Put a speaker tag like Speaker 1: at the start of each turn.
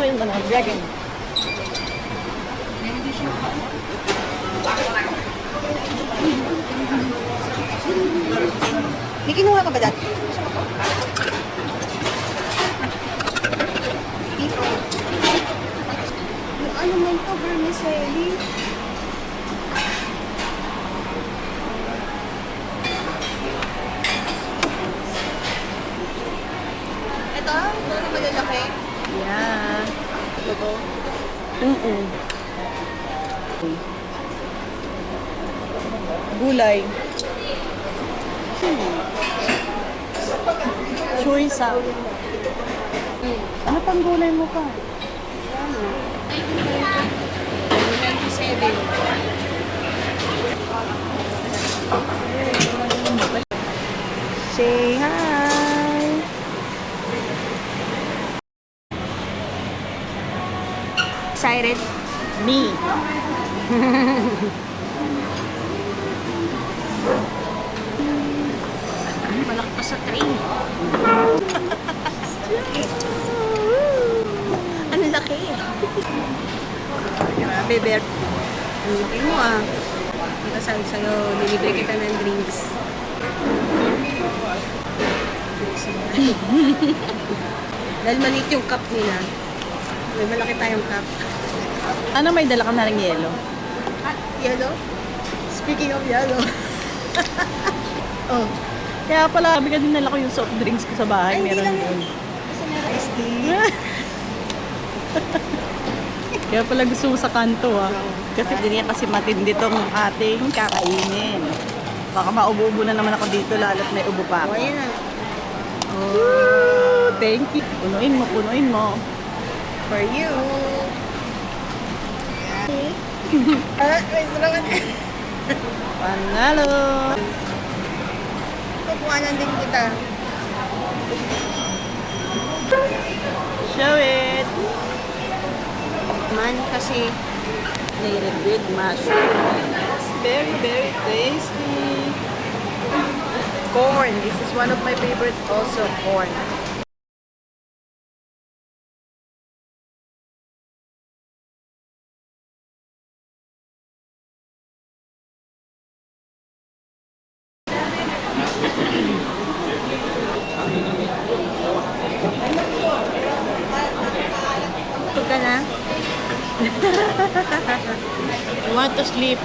Speaker 1: yung dragon. May kinuha ka ba dati? Ano man to, vermicelli? Ito? Ito na malalaki?
Speaker 2: Yeah.
Speaker 1: Ito?
Speaker 2: Gulay. Choy sauce. Ano pang gulay mo pa?
Speaker 1: 97.
Speaker 2: Say hi!
Speaker 1: Excited?
Speaker 2: Me.
Speaker 1: Malaki pa sa train. Ano laki? Grabe, Ber. Ang laki mo ah. Ito sabi sa'yo, nilibre kita ng drinks. Dahil maliit yung cup nila. May malaki tayong cup.
Speaker 2: Ano, may dala ka na ng yelo?
Speaker 1: Yellow? Speaking of yellow. Oh.
Speaker 2: Kaya pala, sabi ka din nala ko yung soft drinks ko sa bahay.
Speaker 1: Ay, hindi
Speaker 2: Meron
Speaker 1: lang
Speaker 2: doon.
Speaker 1: Kasi meron iced tea.
Speaker 2: Kaya pala gusto mo sa kanto ah. Kasi hindi kasi matindi tong ating kakainin. Baka maubo-ubo na naman ako dito lalo't may ubo pa
Speaker 1: Oh,
Speaker 2: ako.
Speaker 1: ayan na.
Speaker 2: Oh, thank you. Punuin mo, punuin mo.
Speaker 1: For you. May salamat.
Speaker 2: Panalo!
Speaker 1: Kukuhanan din kita.
Speaker 2: Show it!
Speaker 1: Man, kasi
Speaker 2: Native with mushrooms. Very, very tasty. Corn. This is one of my favorites also, corn.
Speaker 1: ito ka na.
Speaker 2: I want to sleep.